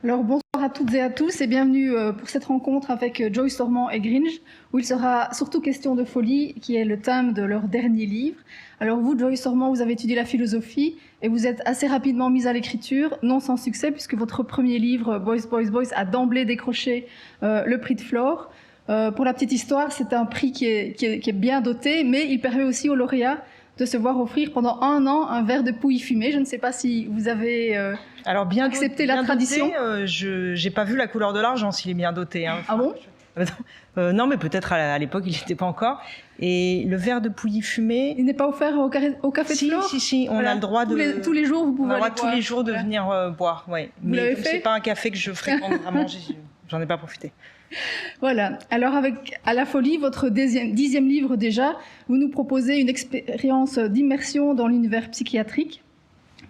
Alors bonsoir à toutes et à tous et bienvenue pour cette rencontre avec Joyce Ormand et Gringe, où il sera surtout question de folie, qui est le thème de leur dernier livre. Alors vous, Joyce Ormand, vous avez étudié la philosophie et vous êtes assez rapidement mise à l'écriture, non sans succès, puisque votre premier livre, Boys, Boys, Boys, a d'emblée décroché le prix de Flore. Pour la petite histoire, c'est un prix qui est bien doté, mais il permet aussi aux lauréats de se voir offrir pendant 1 an un verre de pouille fumée. Je ne sais pas si vous avez Alors bien accepté bien la tradition. Doté, je n'ai pas vu la couleur de l'argent s'il est bien doté. Hein. Ah bon? Non, mais peut-être à l'époque, il n'était pas encore. Et le verre de pouilly fumé... Il n'est pas offert au café de Flore? Si, on a le droit de... Tous les jours, vous pouvez aller tous les jours de venir boire, ouais. Vous l'avez fait? C'est pas un café que je fréquente vraiment, j'en ai pas profité. Voilà. Alors avec À la folie, votre 10e livre déjà, vous nous proposez une expérience d'immersion dans l'univers psychiatrique.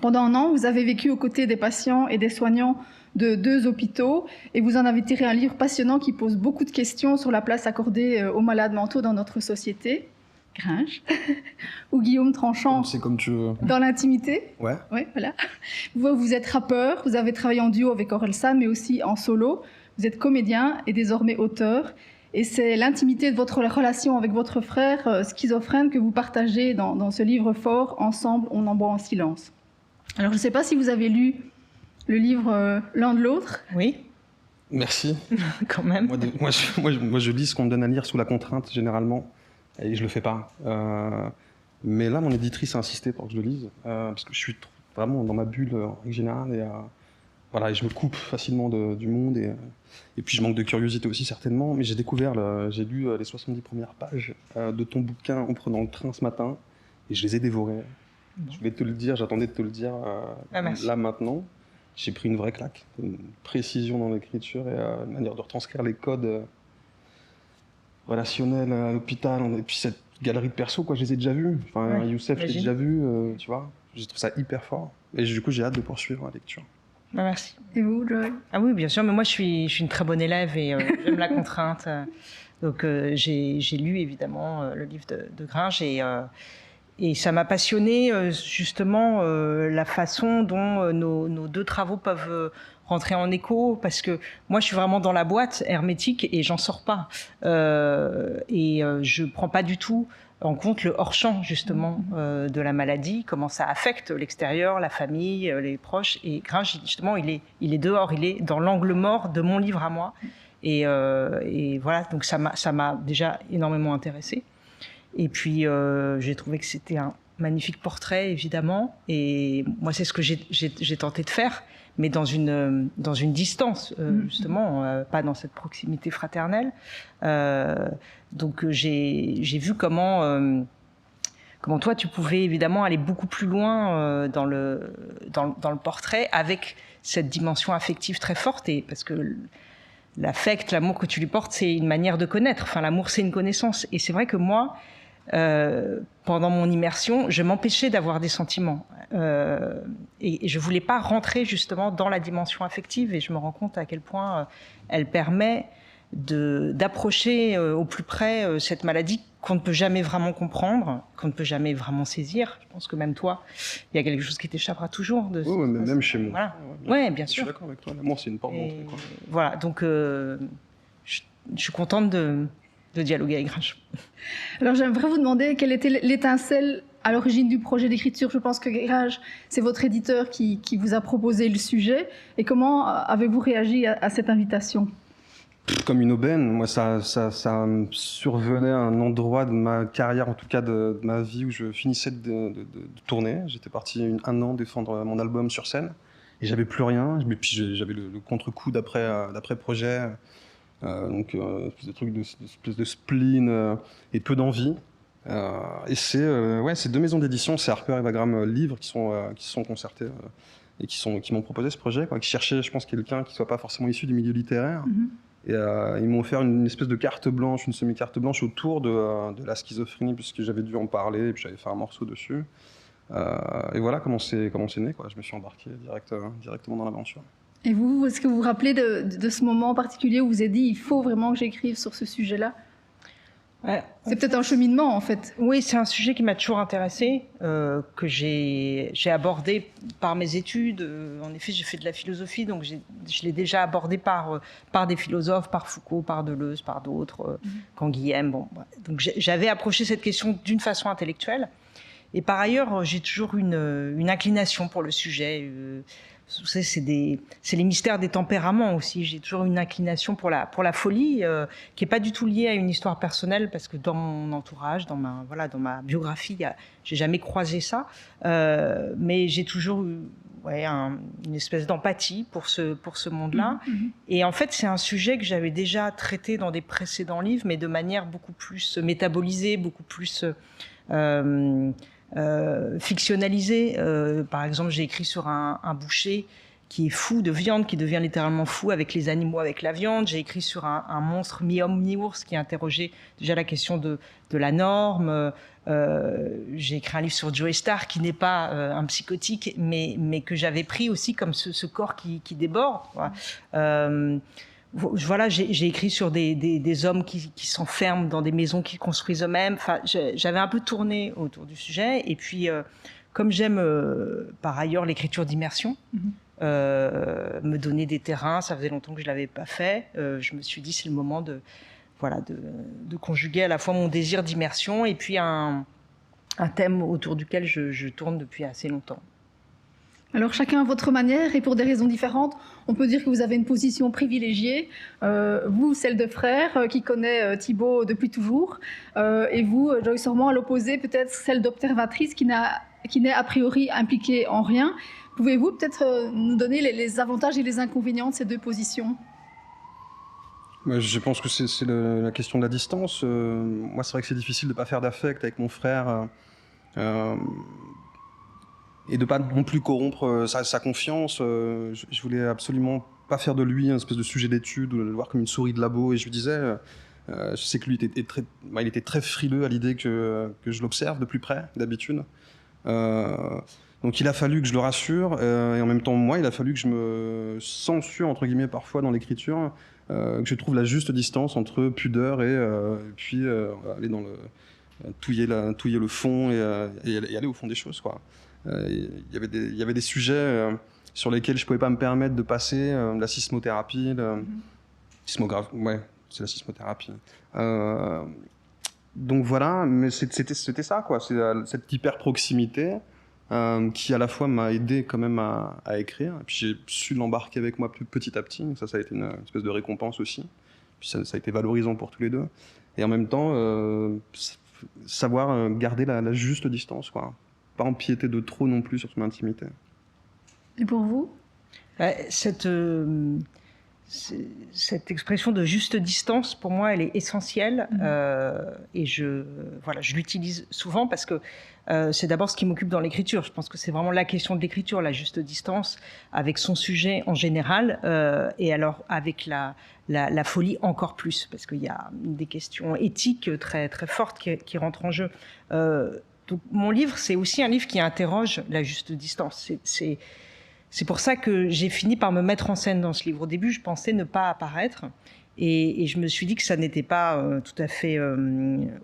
Pendant 1 an, vous avez vécu aux côtés des patients et des soignants de 2 hôpitaux et vous en avez tiré un livre passionnant qui pose beaucoup de questions sur la place accordée aux malades mentaux dans notre société. Gringe. Ou Guillaume Tranchant. C'est comme tu veux. Dans l'intimité. Ouais. Ouais, voilà. Vous êtes rappeur, vous avez travaillé en duo avec Orelsan, mais aussi en solo. Vous êtes comédien et désormais auteur. Et c'est l'intimité de votre relation avec votre frère schizophrène que vous partagez dans ce livre fort, Ensemble, on en boit en silence. Alors, je ne sais pas si vous avez lu le livre l'un de l'autre. Oui. Merci. Quand même. Moi, je lis ce qu'on me donne à lire sous la contrainte, généralement, et je le fais pas. Mais là, mon éditrice a insisté pour que je le lise, parce que je suis vraiment dans ma bulle en règle générale, et voilà, et je me coupe facilement du monde, et puis je manque de curiosité aussi, certainement, mais j'ai j'ai lu les 70 premières pages de ton bouquin en prenant le train ce matin, et je les ai dévorées. Je voulais te le dire, j'attendais de te le dire là maintenant. J'ai pris une vraie claque, une précision dans l'écriture et une manière de retranscrire les codes relationnels à l'hôpital. Et puis cette galerie de persos, quoi, je les ai déjà vus. Enfin, ouais, Youssef, je l'ai déjà vu, tu vois. Je trouve ça hyper fort. Et du coup, j'ai hâte de poursuivre la lecture. Merci. Et vous, Joy? Ah oui, bien sûr, mais moi je suis une très bonne élève et j'aime la contrainte. Donc j'ai lu évidemment le livre de Gringe et ça m'a passionné justement la façon dont nos 2 travaux peuvent rentrer en écho, parce que moi je suis vraiment dans la boîte hermétique et j'en sors pas. Je prends pas du tout en compte le hors-champ justement de la maladie, comment ça affecte l'extérieur, la famille, les proches. Et Gringe, justement, il est dehors, il est dans l'angle mort de mon livre à moi. Et voilà, donc ça m'a déjà énormément intéressée. Et puis, j'ai trouvé que c'était un magnifique portrait, évidemment. Et moi, c'est ce que j'ai tenté de faire, mais dans une distance, justement, pas dans cette proximité fraternelle. Donc, j'ai vu comment toi, tu pouvais évidemment aller beaucoup plus loin dans le portrait, avec cette dimension affective très forte, et parce que l'affect, l'amour que tu lui portes, c'est une manière de connaître. Enfin, l'amour, c'est une connaissance. Et c'est vrai que moi, pendant mon immersion, je m'empêchais d'avoir des sentiments. Et je voulais pas rentrer justement dans la dimension affective. Et je me rends compte à quel point elle permet d'approcher au plus près cette maladie qu'on ne peut jamais vraiment comprendre, qu'on ne peut jamais vraiment saisir. Je pense que même toi, il y a quelque chose qui t'échappera toujours. Oui, même chez moi. Voilà. Ouais, bien sûr. Je suis d'accord avec toi. L'amour, c'est une porte d'entrée. Voilà, donc je suis contente de dialoguer avec Gringe. Alors j'aimerais vous demander quelle était l'étincelle à l'origine du projet d'écriture. Je pense que Gringe, c'est votre éditeur qui vous a proposé le sujet. Et comment avez-vous réagi à cette invitation? Comme une aubaine. Moi, ça me survenait à un endroit de ma carrière, en tout cas de ma vie, où je finissais de tourner. J'étais parti 1 an défendre mon album sur scène, et j'avais plus rien. Et puis j'avais le contre-coup d'après-projet, donc des trucs espèce de spleen et peu d'envie. Et c'est 2 maisons d'édition, c'est Harper et Wagram Livres qui se sont concertés et qui m'ont proposé ce projet, quoi, qui cherchaient, je pense, quelqu'un qui soit pas forcément issu du milieu littéraire. Et ils m'ont offert une espèce de carte blanche, une semi-carte blanche autour de la schizophrénie, puisque j'avais dû en parler et puis j'avais fait un morceau dessus. Et voilà comment c'est né, quoi. Je me suis embarqué directement dans l'aventure. Et vous, est-ce que vous vous rappelez de ce moment en particulier où vous vous êtes dit il faut vraiment que j'écrive sur ce sujet-là? Ouais. C'est peut-être un cheminement, en fait. Oui, c'est un sujet qui m'a toujours intéressé, que j'ai abordé par mes études. En effet, j'ai fait de la philosophie, donc je l'ai déjà abordé par des philosophes, par Foucault, par Deleuze, par d'autres, Canguilhem. Bon, donc j'avais approché cette question d'une façon intellectuelle. Et par ailleurs, j'ai toujours une inclination pour le sujet. C'est les mystères des tempéraments aussi. J'ai toujours une inclination pour la folie, qui est pas du tout liée à une histoire personnelle, parce que dans mon entourage, dans ma biographie, j'ai jamais croisé ça. Mais j'ai toujours eu une espèce d'empathie pour ce monde-là. Et en fait, c'est un sujet que j'avais déjà traité dans des précédents livres, mais de manière beaucoup plus métabolisée, beaucoup plus fictionnalisé. Par exemple, j'ai écrit sur un boucher qui est fou de viande, qui devient littéralement fou avec les animaux, avec la viande. J'ai écrit sur un monstre mi-homme, mi-ours qui interrogeait déjà la question de la norme. J'ai écrit un livre sur Joey Starr qui n'est pas un psychotique, mais que j'avais pris aussi comme ce corps qui déborde. Voilà, j'ai écrit sur des hommes qui s'enferment dans des maisons qu'ils construisent eux-mêmes. Enfin, j'avais un peu tourné autour du sujet. Et puis, comme j'aime par ailleurs l'écriture d'immersion, me donner des terrains, ça faisait longtemps que je l'avais pas fait. Je me suis dit c'est le moment de conjuguer à la fois mon désir d'immersion et puis un thème autour duquel je tourne depuis assez longtemps. Alors chacun à votre manière et pour des raisons différentes, on peut dire que vous avez une position privilégiée. Vous, celle de frère qui connaît Thibaut depuis toujours, et vous, Joyce Ormond, à l'opposé, peut-être celle d'observatrice qui n'est a priori impliquée en rien. Pouvez-vous peut-être nous donner les avantages et les inconvénients de ces deux positions ? Je pense que c'est la question de la distance. Moi, c'est vrai que c'est difficile de ne pas faire d'affect avec mon frère. Et de pas non plus corrompre sa confiance. Je voulais absolument pas faire de lui un espèce de sujet d'étude ou le voir comme une souris de labo. Et je lui disais, je sais que lui il était très frileux à l'idée que je l'observe de plus près d'habitude. Donc il a fallu que je le rassure, et en même temps moi il a fallu que je me censure entre guillemets parfois dans l'écriture, que je trouve la juste distance entre pudeur et puis aller dans touiller le fond et aller au fond des choses, quoi. Il y avait des sujets sur lesquels je pouvais pas me permettre de passer, la sismothérapie, ouais, c'est la sismothérapie. Donc voilà, mais c'était ça, quoi. C'est cette hyper proximité qui à la fois m'a aidé quand même à écrire. Et puis j'ai su l'embarquer avec moi petit à petit. Donc ça a été une espèce de récompense aussi. Puis ça a été valorisant pour tous les deux. Et en même temps, savoir garder la juste distance, quoi. Pas empiéter de trop non plus sur son intimité. Et pour vous ? Cette expression de juste distance, pour moi, elle est essentielle. Et je l'utilise souvent parce que c'est d'abord ce qui m'occupe dans l'écriture. Je pense que c'est vraiment la question de l'écriture, la juste distance avec son sujet en général, et alors avec la folie encore plus, parce qu'il y a des questions éthiques très, très fortes qui rentrent en jeu. Donc, mon livre, c'est aussi un livre qui interroge la juste distance. C'est pour ça que j'ai fini par me mettre en scène dans ce livre. Au début, je pensais ne pas apparaître. Et je me suis dit que ça n'était pas tout à fait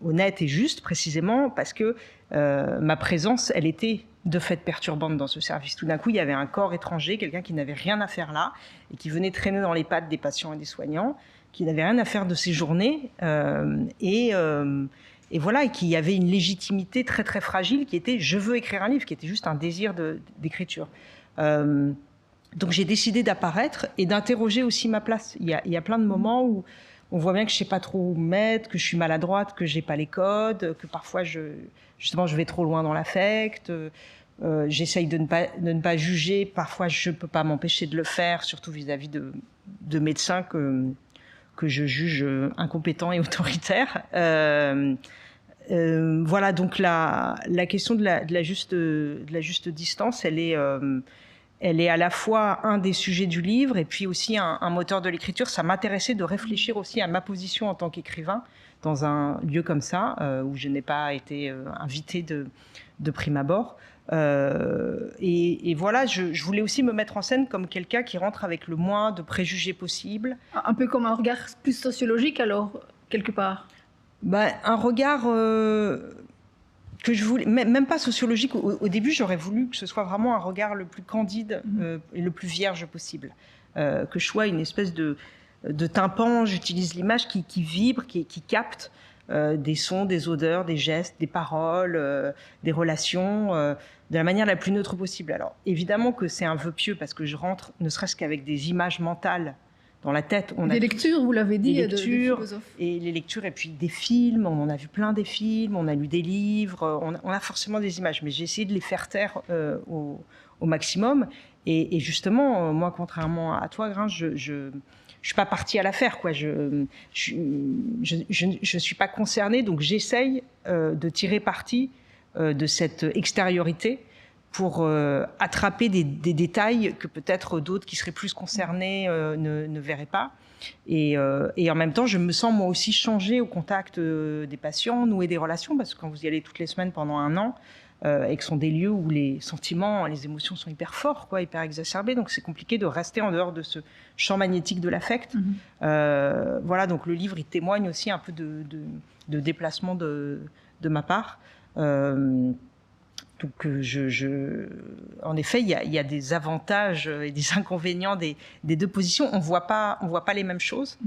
honnête et juste, précisément, parce que ma présence, elle était de fait perturbante dans ce service. Tout d'un coup, il y avait un corps étranger, quelqu'un qui n'avait rien à faire là, et qui venait traîner dans les pattes des patients et des soignants, qui n'avait rien à faire de ses journées, et voilà, et qui avait une légitimité très très fragile, qui était « je veux écrire un livre », qui était juste un désir d'écriture. Donc j'ai décidé d'apparaître et d'interroger aussi ma place. Il y a plein de moments où on voit bien que je sais pas trop où me mettre, que je suis maladroite, que j'ai pas les codes, que parfois je vais trop loin dans l'affect. J'essaye de ne pas juger. Parfois je peux pas m'empêcher de le faire, surtout vis-à-vis de médecins que je juge incompétents et autoritaires. Voilà, donc la question de la juste distance, elle est à la fois un des sujets du livre et puis aussi un moteur de l'écriture. Ça m'intéressait de réfléchir aussi à ma position en tant qu'écrivain dans un lieu comme ça, où je n'ai pas été invitée de prime abord. Et voilà, je voulais aussi me mettre en scène comme quelqu'un qui rentre avec le moins de préjugés possible. Un peu comme un regard plus sociologique alors, quelque part. Un regard que je voulais, même pas sociologique. Au début, j'aurais voulu que ce soit vraiment un regard le plus candide et le plus vierge possible. Que je sois une espèce de tympan, j'utilise l'image, qui vibre, qui capte des sons, des odeurs, des gestes, des paroles, des relations, de la manière la plus neutre possible. Alors, évidemment que c'est un vœu pieux, parce que je rentre, ne serait-ce qu'avec des images mentales dans la tête. Des lectures, vous l'avez dit, des lectures, de philosophes. et les lectures, et puis des films, on en a vu plein des films, on a lu des livres, on a forcément des images, mais j'ai essayé de les faire taire au maximum. Et justement, moi, contrairement à toi, Gringe, je suis pas partie à l'affaire, quoi. Je suis pas concernée, donc j'essaye de tirer parti de cette extériorité pour attraper des détails que peut-être d'autres qui seraient plus concernés ne verraient pas. Et en même temps, je me sens moi aussi changer au contact des patients, nouer des relations, parce que quand vous y allez toutes les semaines pendant 1 an, et que ce sont des lieux où les sentiments, les émotions sont hyper forts, quoi, hyper exacerbés, donc c'est compliqué de rester en dehors de ce champ magnétique de l'affect. Voilà, donc le livre, il témoigne aussi un peu de déplacement de ma part. Donc, en effet, il y a des avantages et des inconvénients des 2 positions. On voit pas les mêmes choses,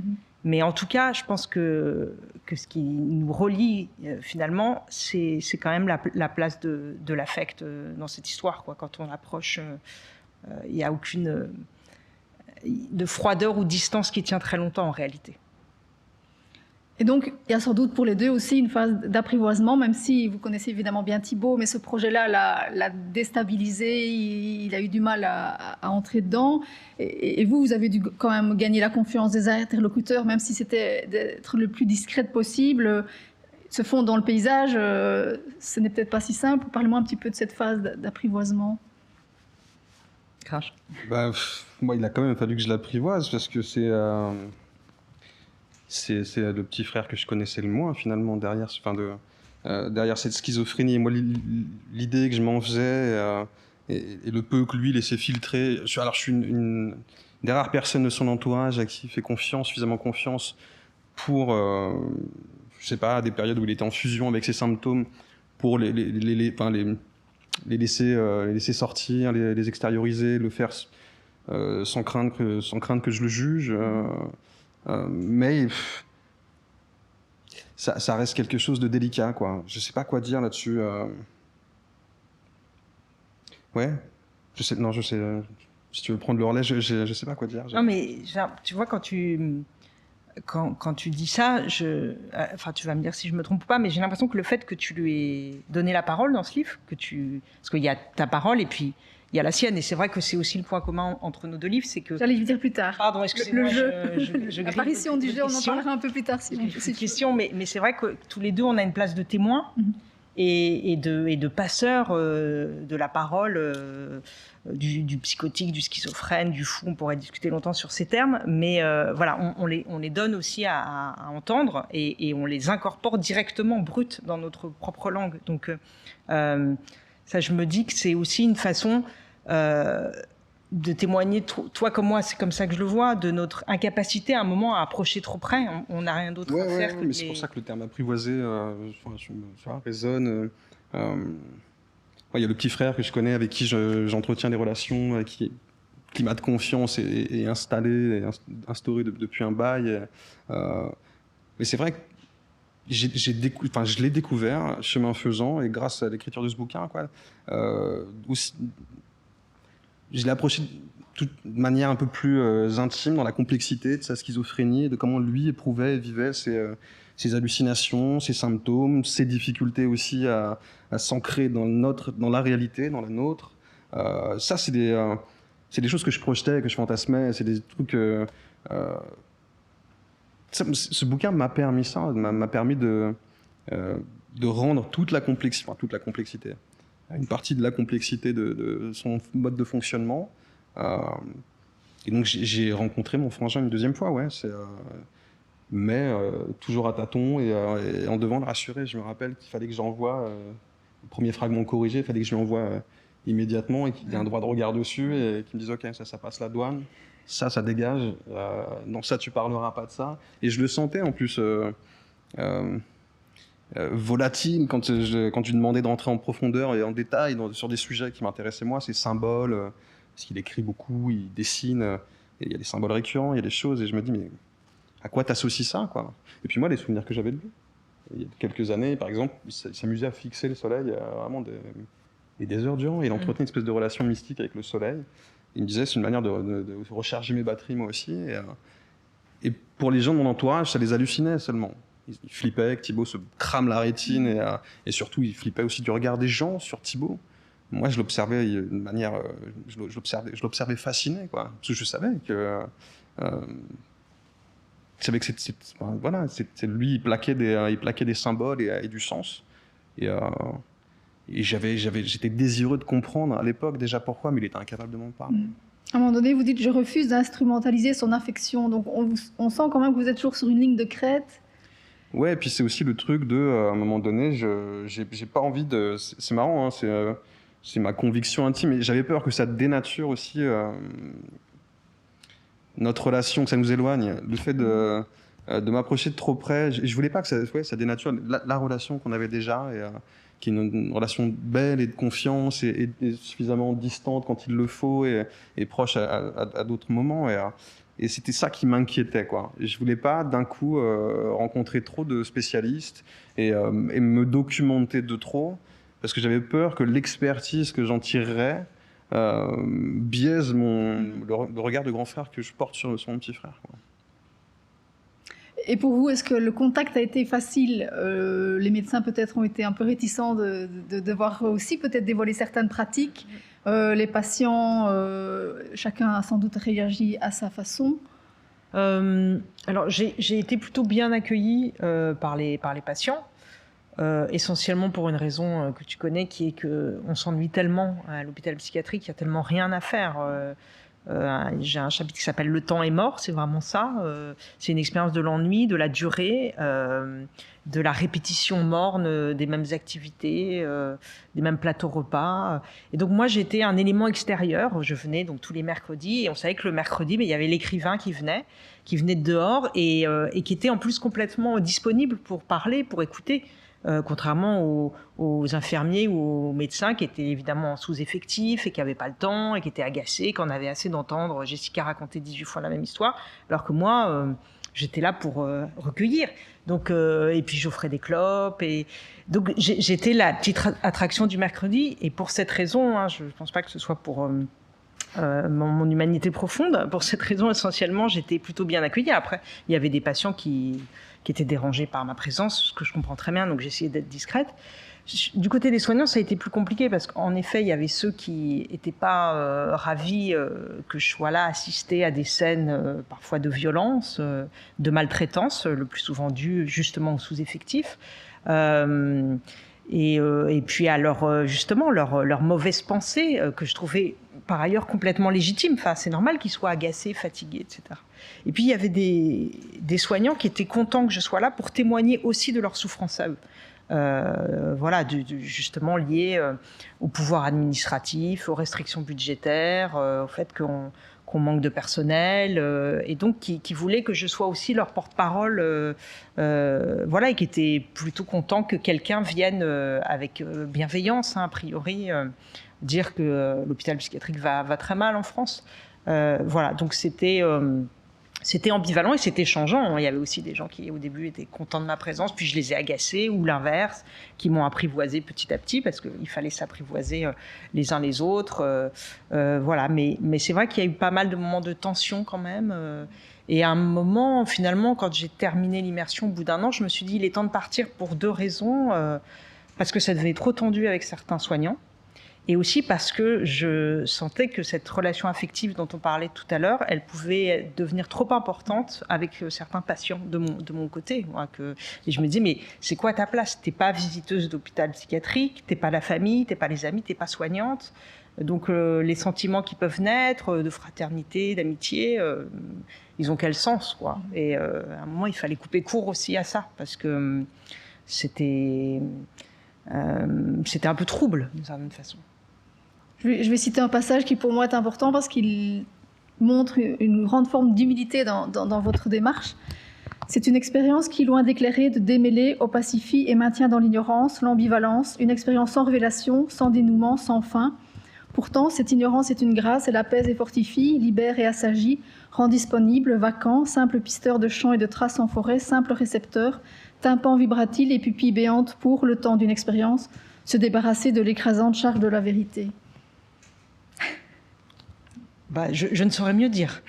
mais en tout cas, je pense que ce qui nous relie finalement, c'est quand même la place de l'affect dans cette histoire, quoi. Quand on approche, il n'y a aucune de froideur ou distance qui tient très longtemps en réalité. Et donc, il y a sans doute pour les deux aussi une phase d'apprivoisement, même si vous connaissez évidemment bien Thibaut, mais ce projet-là l'a déstabilisé, il a eu du mal à entrer dedans. Et vous avez dû quand même gagner la confiance des interlocuteurs, même si c'était d'être le plus discrète possible. Se fondre dans le paysage, ce n'est peut-être pas si simple. Parlez-moi un petit peu de cette phase d'apprivoisement. Crash. Moi, il a quand même fallu que je l'apprivoise, parce que c'est le petit frère que je connaissais le moins, finalement, derrière cette schizophrénie. Et moi, l'idée que je m'en faisais, et le peu que lui laissait filtrer... Je suis une des rares personnes de son entourage à qui il fait suffisamment confiance pour, je sais pas, des périodes où il était en fusion avec ses symptômes, pour les laisser sortir, les extérioriser, le faire sans craindre que je le juge. Mais ça reste quelque chose de délicat, quoi. Je sais pas quoi dire là-dessus. Ouais, je sais. Si tu veux prendre le relais, je sais pas quoi dire. Non, mais tu vois, quand tu dis ça, enfin, tu vas me dire si je me trompe ou pas, mais j'ai l'impression que le fait que tu lui aies donné la parole dans ce livre, parce qu'il y a ta parole et puis il y a la sienne, et c'est vrai que c'est aussi le point commun entre nos 2 livres, c'est que... J'allais le dire plus tard. Pardon, excusez-moi, l'apparition du jeu, on en parlera un peu plus tard. Question, mais c'est vrai que tous les deux, on a une place de témoin et de passeur de la parole, du psychotique, du schizophrène, du fou. On pourrait discuter longtemps sur ces termes, mais voilà, on les donne aussi à entendre, et on les incorpore directement, brut, dans notre propre langue. Donc ça, je me dis que c'est aussi une façon de témoigner, toi comme moi, c'est comme ça que je le vois, de notre incapacité à un moment à approcher trop près. On n'a rien d'autre à faire. Mais c'est pour ça que le terme apprivoisé résonne. Il y a le petit frère que je connais, avec qui j'entretiens des relations, avec qui climat de confiance est installé, instauré depuis un bail. Mais c'est vrai que je l'ai découvert chemin faisant, et grâce à l'écriture de ce bouquin, quoi. Je l'ai approché de manière un peu plus intime, dans la complexité de sa schizophrénie, de comment lui éprouvait et vivait ses hallucinations, ses symptômes, ses difficultés aussi à s'ancrer dans la réalité, dans la nôtre. Ça, c'est des choses que je projetais, que je fantasmais, c'est des trucs... ce bouquin m'a permis ça, m'a permis de rendre toute la complexité, une partie de la complexité de son mode de fonctionnement. Et donc j'ai rencontré mon frangin une 2e fois, ouais. Mais toujours à tâtons et en devant le rassurer. Je me rappelle qu'il fallait que j'envoie le premier fragment corrigé, il fallait que je l'envoie immédiatement, et qu'il y ait un droit de regard dessus, et qu'il me dise ok, ça passe la douane, ça dégage, non, ça tu parleras pas de ça. Et je le sentais en plus. volatile quand tu demandais de rentrer en profondeur et en détail sur des sujets qui m'intéressaient moi, ces symboles, parce qu'il écrit beaucoup, il dessine, et il y a des symboles récurrents, il y a des choses, et je me dis, mais à quoi t'associes ça, quoi? Et puis moi, les souvenirs que j'avais de lui, il y a quelques années, par exemple, il s'amusait à fixer le soleil vraiment des heures durant, et il entretenait une espèce de relation mystique avec le soleil. Il me disait, c'est une manière de recharger mes batteries, moi aussi, et pour les gens de mon entourage, ça les hallucinait seulement. Ils flippaient que Thibaut se crame la rétine et surtout ils flippaient aussi du regard des gens sur Thibaut. Moi je l'observais de manière, je l'observais fasciné, quoi, parce que je savais que voilà, lui il plaquait des symboles et du sens et j'étais désireux de comprendre à l'époque déjà pourquoi, mais il était incapable de m'en parler. À un moment donné, vous dites « je refuse d'instrumentaliser son affection ». Donc on sent quand même que vous êtes toujours sur une ligne de crête. Ouais, et puis c'est aussi le truc de, à un moment donné, j'ai pas envie de... C'est marrant, hein, c'est ma conviction intime, et j'avais peur que ça dénature aussi notre relation, que ça nous éloigne. Le fait de m'approcher de trop près, je voulais pas que ça dénature la relation qu'on avait déjà, qui est une relation belle et de confiance, et suffisamment distante quand il le faut, et proche à d'autres moments. Et c'était ça qui m'inquiétait, quoi. Je voulais pas d'un coup rencontrer trop de spécialistes et me documenter de trop, parce que j'avais peur que l'expertise que j'en tirerais biaise le regard de grand frère que je porte sur mon petit frère, quoi. Et pour vous, est-ce que le contact a été facile? Les médecins peut-être ont été un peu réticents de devoir aussi peut-être dévoiler certaines pratiques. Les patients, chacun a sans doute réagi à sa façon. Alors j'ai été plutôt bien accueillie par les patients, essentiellement pour une raison que tu connais, qui est qu'on s'ennuie tellement à l'hôpital psychiatrique, il y a tellement rien à faire. J'ai un chapitre qui s'appelle « Le temps est mort », c'est vraiment ça. C'est une expérience de l'ennui, de la durée, de la répétition morne des mêmes activités, des mêmes plateaux repas. Et donc moi, j'étais un élément extérieur. Je venais donc tous les mercredis, et on savait que le mercredi, il y avait l'écrivain qui venait de dehors, et qui était en plus complètement disponible pour parler, pour écouter. Contrairement aux infirmiers ou aux médecins qui étaient évidemment sous-effectifs et qui n'avaient pas le temps et qui étaient agacés, qu'on avait assez d'entendre Jessica raconter 18 fois la même histoire, alors que moi, j'étais là pour recueillir. Donc, et puis j'offrais des clopes. Et donc j'étais la petite attraction du mercredi, et pour cette raison, hein, je ne pense pas que ce soit pour... mon humanité profonde. Pour cette raison, essentiellement, j'étais plutôt bien accueillie. Après, il y avait des patients qui étaient dérangés par ma présence, ce que je comprends très bien, donc j'essayais d'être discrète. Du côté des soignants, ça a été plus compliqué, parce qu'en effet, il y avait ceux qui n'étaient pas ravis que je sois là, assister à des scènes parfois de violence, de maltraitance, le plus souvent dû justement aux sous-effectifs. Et puis à leur mauvaise pensée, que je trouvais par ailleurs complètement légitime. Enfin, c'est normal qu'ils soient agacés, fatigués, etc. Et puis il y avait des soignants qui étaient contents que je sois là pour témoigner aussi de leur souffrance à eux. Voilà, justement lié au pouvoir administratif, aux restrictions budgétaires, au fait qu'on manque de personnel, et donc qui voulaient que je sois aussi leur porte-parole, voilà, et qui étaient plutôt contents que quelqu'un vienne avec bienveillance, hein, a priori, dire que l'hôpital psychiatrique va très mal en France. Voilà, donc c'était ambivalent et c'était changeant. Il y avait aussi des gens qui, au début, étaient contents de ma présence, puis je les ai agacés, ou l'inverse, qui m'ont apprivoisé petit à petit, parce qu'il fallait s'apprivoiser les uns les autres. Voilà. Mais c'est vrai qu'il y a eu pas mal de moments de tension quand même. Et à un moment, finalement, quand j'ai terminé l'immersion, au bout d'un an, je me suis dit, il est temps de partir pour deux raisons. Parce que ça devenait trop tendu avec certains soignants. Et aussi parce que je sentais que cette relation affective dont on parlait tout à l'heure, elle pouvait devenir trop importante avec certains patients de mon côté. Et je me disais, mais c'est quoi ta place? T'es pas visiteuse d'hôpital psychiatrique, t'es pas la famille, t'es pas les amis, t'es pas soignante. Donc les sentiments qui peuvent naître de fraternité, d'amitié, ils ont quel sens, quoi. Et à un moment, il fallait couper court aussi à ça, parce que c'était un peu trouble, d'une certaine façon. Je vais citer un passage qui pour moi est important parce qu'il montre une grande forme d'humilité dans votre démarche. C'est une expérience qui, loin d'éclairer, de démêler, opacifie et maintient dans l'ignorance, l'ambivalence, une expérience sans révélation, sans dénouement, sans fin. Pourtant, cette ignorance est une grâce, elle apaise et fortifie, libère et assagit, rend disponible, vacant, simple pisteur de chants et de traces en forêt, simple récepteur, tympan vibratile et pupille béante pour, le temps d'une expérience, se débarrasser de l'écrasante charge de la vérité. Je ne saurais mieux dire.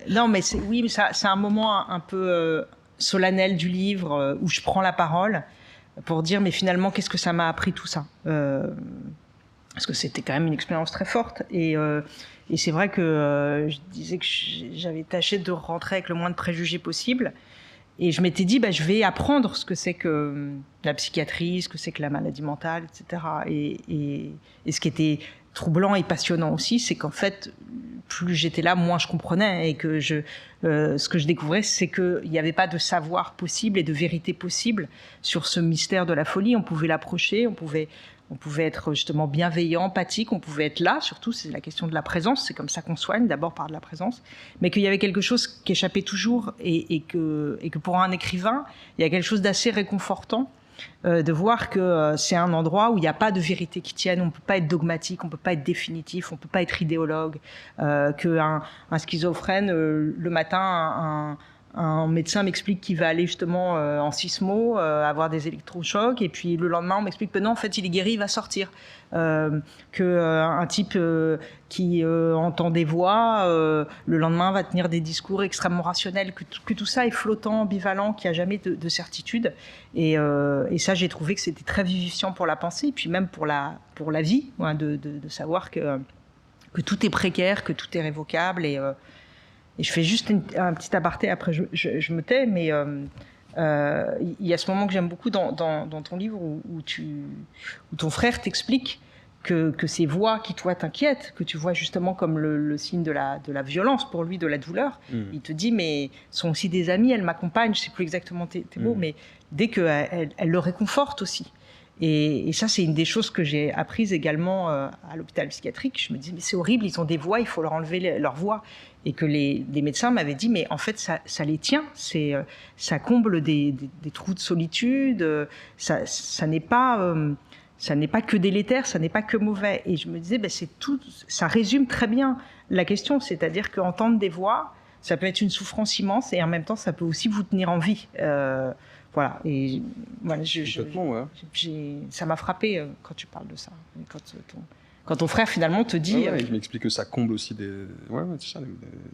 Non, mais c'est un moment un peu solennel du livre où je prends la parole pour dire, mais finalement, qu'est-ce que ça m'a appris tout ça parce que c'était quand même une expérience très forte. Et c'est vrai que je disais que j'avais tâché de rentrer avec le moins de préjugés possible. Et je m'étais dit, je vais apprendre ce que c'est que la psychiatrie, ce que c'est que la maladie mentale, etc. Et ce qui était troublant et passionnant aussi, c'est qu'en fait, plus j'étais là, moins je comprenais. Et que ce que je découvrais, c'est qu'il n'y avait pas de savoir possible et de vérité possible sur ce mystère de la folie. On pouvait l'approcher, on pouvait être justement bienveillant, empathique, on pouvait être là, surtout c'est la question de la présence, c'est comme ça qu'on soigne, d'abord par de la présence, mais qu'il y avait quelque chose qui échappait toujours et que pour un écrivain, il y a quelque chose d'assez réconfortant de voir que c'est un endroit où il n'y a pas de vérité qui tienne, on ne peut pas être dogmatique, on ne peut pas être définitif, on ne peut pas être idéologue, qu'un schizophrène, le matin, un médecin m'explique qu'il va aller justement en sismo, avoir des électrochocs, et puis le lendemain on m'explique que non, en fait il est guéri, il va sortir. Un type qui entend des voix, le lendemain va tenir des discours extrêmement rationnels, que tout ça est flottant, ambivalent, qu'il n'y a jamais de certitude. Et ça, j'ai trouvé que c'était très vivifiant pour la pensée, et puis même pour la vie, hein, de savoir que tout est précaire, que tout est révocable. Et je fais juste un petit aparté, après je me tais, mais il y a ce moment que j'aime beaucoup dans ton livre où ton frère t'explique que ces voix qui, toi, t'inquiètent, que tu vois justement comme le signe de la violence pour lui, de la douleur, il te dit, mais sont aussi des amis, elles m'accompagnent, je ne sais plus exactement tes mots, mais dès qu'elles le réconfortent aussi. Et ça, c'est une des choses que j'ai apprises également à l'hôpital psychiatrique. Je me disais, mais c'est horrible, ils ont des voix, il faut leur enlever leur voix. Et que les médecins m'avaient dit, mais en fait, ça les tient, ça comble des trous de solitude, ça n'est pas que délétère, ça n'est pas que mauvais. Et je me disais, c'est tout, ça résume très bien la question, c'est-à-dire qu'entendre des voix, ça peut être une souffrance immense, et en même temps, ça peut aussi vous tenir en vie. Voilà, et voilà, ça m'a frappé quand tu parles de ça. Quand ton frère finalement te dit... il m'explique que ça comble aussi des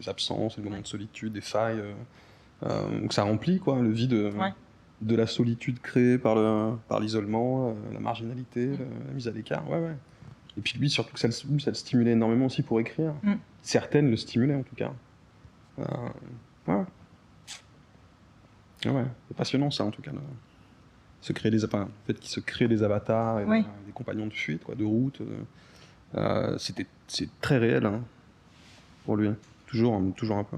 absences, des moments de solitude, des failles, que ça remplit quoi, le vide de la solitude créée par l'isolement, la marginalité, la mise à l'écart. Et puis lui, surtout que ça le stimulait énormément aussi pour écrire. Certaines le stimulaient en tout cas. C'est passionnant ça en tout cas. Le fait qu'il se crée des avatars, et des compagnons de fuite, de route, c'est très réel pour lui. Toujours un peu.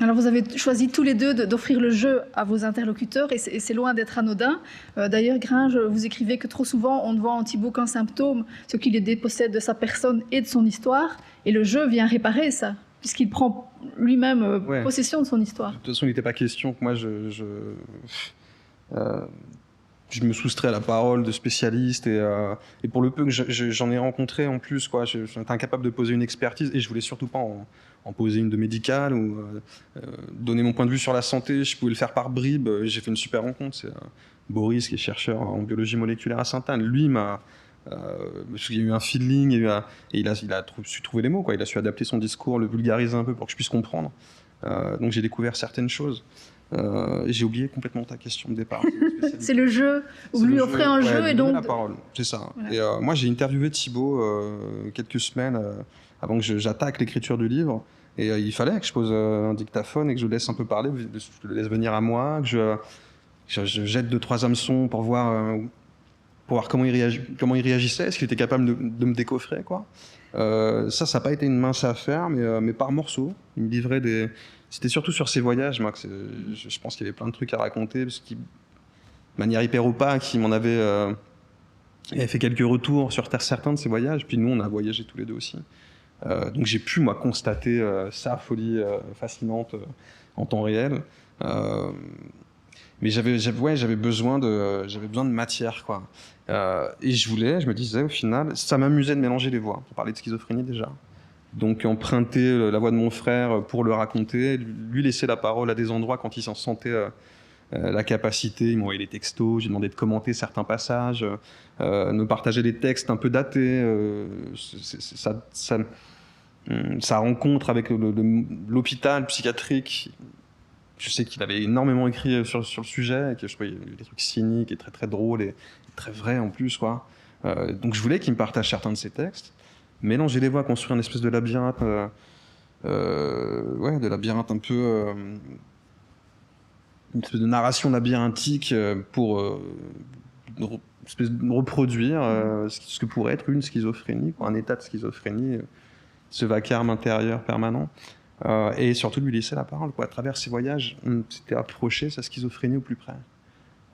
Alors vous avez choisi tous les deux d'offrir le jeu à vos interlocuteurs et c'est loin d'être anodin. D'ailleurs, Gringe, vous écrivez que trop souvent on ne voit en Thibaut qu'un symptôme, ce qui le dépossède de sa personne et de son histoire, et le jeu vient réparer ça, puisqu'il prend lui-même possession de son histoire. De toute façon, il n'était pas question que moi je me soustrais à la parole de spécialistes et pour le peu que j'en ai rencontré en plus, j'étais incapable de poser une expertise et je voulais surtout pas en poser une de médicale ou donner mon point de vue sur la santé. Je pouvais le faire par bribes. J'ai fait une super rencontre, c'est Boris qui est chercheur en biologie moléculaire à Sainte-Anne. Lui il y a eu un feeling et il a su trouver les mots, il a su adapter son discours, le vulgariser un peu pour que je puisse comprendre. Donc j'ai découvert certaines choses. J'ai oublié complètement ta question de départ. C'est le jeu, vous lui offrez un jeu et donc... la parole, c'est ça. Voilà. Et moi j'ai interviewé Thibaut quelques semaines avant que j'attaque l'écriture du livre, et il fallait que je pose un dictaphone et que je le laisse un peu parler, je le laisse venir à moi, que je jette 2-3 hameçons pour voir comment il réagissait, est-ce qu'il était capable de me décoffrer, quoi. Ça n'a pas été une mince affaire, mais par morceaux. Il me livrait C'était surtout sur ses voyages, moi, je pense qu'il y avait plein de trucs à raconter, parce qu'il, de manière hyper opaque, il avait fait quelques retours sur certains de ses voyages, puis nous, on a voyagé tous les deux aussi. Donc j'ai pu, moi, constater sa folie fascinante en temps réel. Mais j'avais besoin de matière, quoi. Et je me disais, au final, ça m'amusait de mélanger les voix. On parlait de schizophrénie déjà. Donc emprunter la voix de mon frère pour le raconter, lui laisser la parole à des endroits quand il s'en sentait la capacité. Il m'envoyait des textos, j'ai demandé de commenter certains passages, me partager des textes un peu datés. Sa rencontre avec l'hôpital psychiatrique, je sais qu'il avait énormément écrit sur le sujet, et que je trouvais des trucs cyniques et très très drôles et très vrais en plus, quoi. Donc je voulais qu'il me partage certains de ses textes, mélanger les voix, construire une espèce de labyrinthe, de labyrinthe un peu, une espèce de narration labyrinthique pour reproduire ce que pourrait être une schizophrénie, quoi, un état de schizophrénie, ce vacarme intérieur permanent. Et surtout lui laisser la parole, quoi. À travers ces voyages, on s'était approché sa schizophrénie au plus près.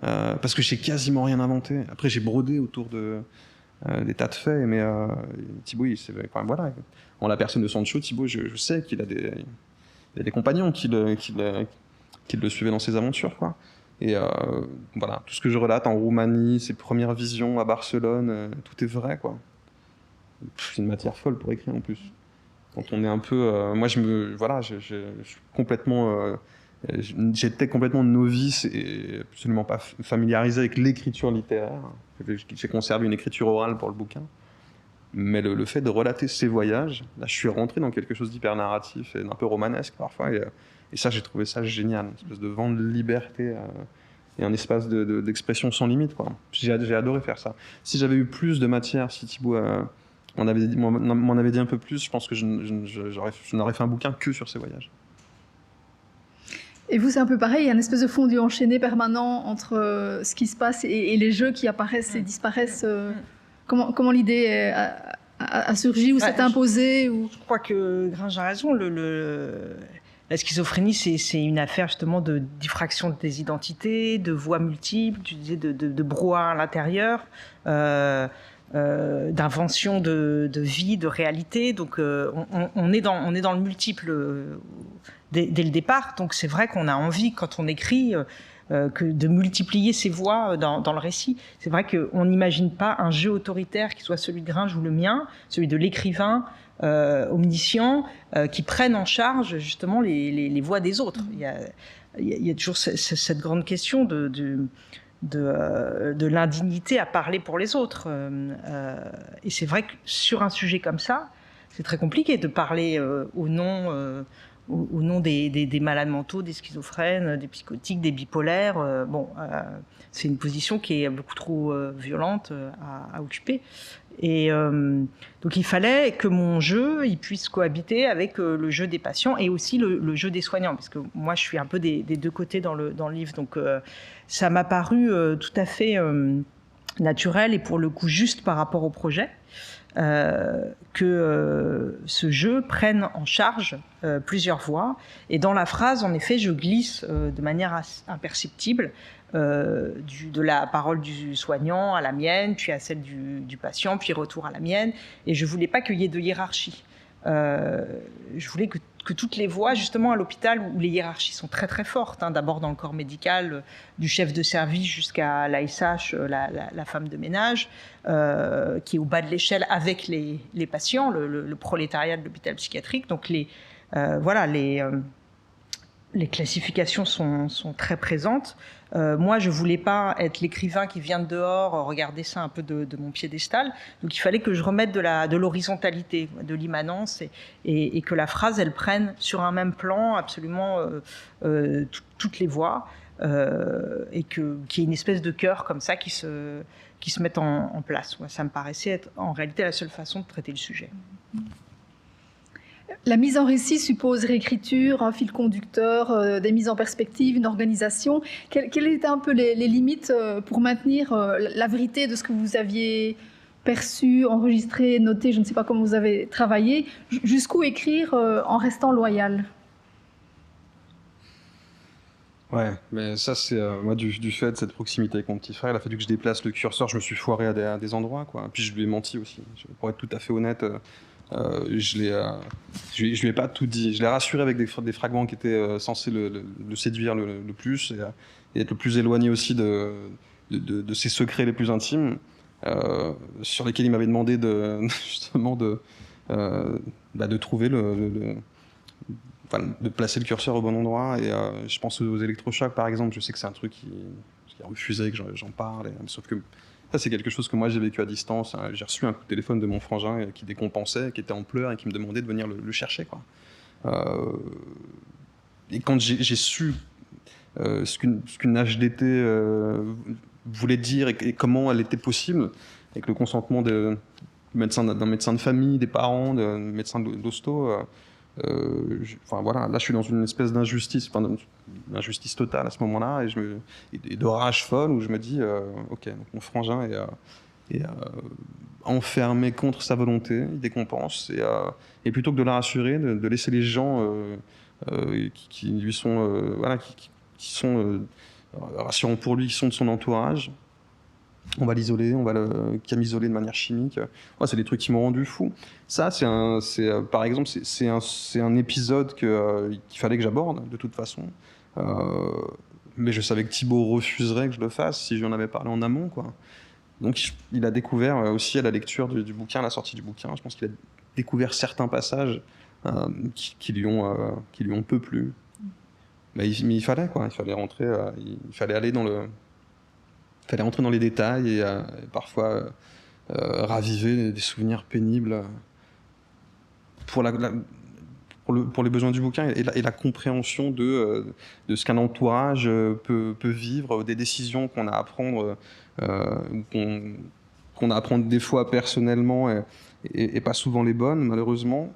Parce que j'ai quasiment rien inventé. Après, j'ai brodé autour des tas de faits, mais Thibaut, voilà. En la personne de Sancho, Thibaut, je sais qu'il a des compagnons qui le suivaient dans ses aventures, quoi. Et voilà, tout ce que je relate en Roumanie, ses premières visions à Barcelone, tout est vrai, quoi. C'est une matière folle pour écrire en plus. Quand on est un peu, moi je suis complètement, j'étais complètement novice et absolument pas familiarisé avec l'écriture littéraire. J'ai conservé une écriture orale pour le bouquin, mais le fait de relater ces voyages, là je suis rentré dans quelque chose d'hyper narratif et d'un peu romanesque parfois, et ça j'ai trouvé ça génial, une espèce de vent de liberté et un espace d'expression sans limite, quoi. J'ai adoré faire ça. Si j'avais eu plus de matière, si Thibaut m'en avait dit un peu plus, je pense que je n'aurais fait un bouquin que sur ces voyages. Et vous, c'est un peu pareil, il y a une espèce de fondu enchaîné permanent entre ce qui se passe et les jeux qui apparaissent et disparaissent. Comment l'idée a surgi ou s'est imposée ou... Je crois que Gringe a raison. La schizophrénie, c'est une affaire justement de diffraction des identités, de voix multiples, tu disais de brouhaha à l'intérieur. D'invention de vie, de réalité. Donc on est dans le multiple dès le départ. Donc c'est vrai qu'on a envie, quand on écrit, de multiplier ses voix dans le récit. C'est vrai qu'on n'imagine pas un jeu autoritaire qui soit celui de Gringe ou le mien, celui de l'écrivain omniscient, qui prenne en charge justement les voix des autres. Il y a toujours cette grande question de l'indignité à parler pour les autres. Et c'est vrai que sur un sujet comme ça, c'est très compliqué de parler au nom des malades mentaux, des schizophrènes, des psychotiques, des bipolaires. C'est une position qui est beaucoup trop violente à occuper. Et donc il fallait que mon jeu il puisse cohabiter avec le jeu des patients et aussi le jeu des soignants, parce que moi je suis un peu des deux côtés dans le livre. Donc ça m'a paru tout à fait naturel et pour le coup juste par rapport au projet que ce jeu prenne en charge plusieurs voix. Et dans la phrase, en effet, je glisse de manière imperceptible de la parole du soignant à la mienne, puis à celle du patient, puis retour à la mienne. Et je ne voulais pas qu'il y ait de hiérarchie. Je voulais que toutes les voix, justement à l'hôpital, où les hiérarchies sont très très fortes, d'abord dans le corps médical, du chef de service jusqu'à l'ASH, la femme de ménage, qui est au bas de l'échelle avec les patients, le prolétariat de l'hôpital psychiatrique. Donc les classifications sont très présentes. Moi, je ne voulais pas être l'écrivain qui vient de dehors, regarder ça un peu de mon piédestal. Donc, il fallait que je remette de l'horizontalité, de l'immanence, et que la phrase, elle prenne sur un même plan absolument toutes les voix, et qu'il y ait une espèce de chœur comme ça qui se mette en place. Ouais, ça me paraissait être en réalité la seule façon de traiter le sujet. La mise en récit suppose réécriture, un fil conducteur, des mises en perspective, une organisation. Quelles étaient un peu les limites pour maintenir la vérité de ce que vous aviez perçu, enregistré, noté, je ne sais pas comment vous avez travaillé, jusqu'où écrire en restant loyal? Ouais, mais ça c'est moi du fait de cette proximité avec mon petit frère, il a fallu que je déplace le curseur, je me suis foiré à des endroits, quoi. Puis je lui ai menti aussi. Pour être tout à fait honnête, je lui ai pas tout dit. Je l'ai rassuré avec des fragments qui étaient censés le séduire le plus et être le plus éloigné aussi de ses secrets les plus intimes, sur lesquels il m'avait demandé justement de trouver de placer le curseur au bon endroit. Et je pense aux électrochocs par exemple. Je sais que c'est un truc qui a refusé que j'en parle, sauf que ça, c'est quelque chose que moi j'ai vécu à distance. J'ai reçu un coup de téléphone de mon frangin qui décompensait, qui était en pleurs et qui me demandait de venir le chercher, quoi. Et quand j'ai su ce qu'une HDT voulait dire et comment elle était possible, avec le consentement d'un médecin de famille, des parents, d'un médecin d'hosto, voilà, là je suis dans une espèce d'injustice, d'injustice totale à ce moment-là, et de rage folle où je me dis, ok, donc mon frangin est enfermé contre sa volonté, il décompense, et plutôt que de la rassurer, de laisser les gens qui lui sont, qui sont rassurants pour lui, qui sont de son entourage, on va l'isoler, on va le camisoler de manière chimique. Ouais, c'est des trucs qui m'ont rendu fou. Ça, par exemple, c'est un épisode qu'il fallait que j'aborde, de toute façon. Mais je savais que Thibaut refuserait que je le fasse si je lui en avais parlé en amont, quoi. Donc il a découvert aussi à la lecture du bouquin, à la sortie du bouquin, je pense qu'il a découvert certains passages qui lui ont peu plu. Mais il fallait, quoi. Il fallait rentrer, il fallait aller fallait rentrer dans les détails et parfois raviver des souvenirs pénibles pour les besoins du bouquin et la compréhension de ce qu'un entourage peut vivre, des décisions qu'on a à prendre, qu'on a à prendre des fois personnellement et pas souvent les bonnes, malheureusement,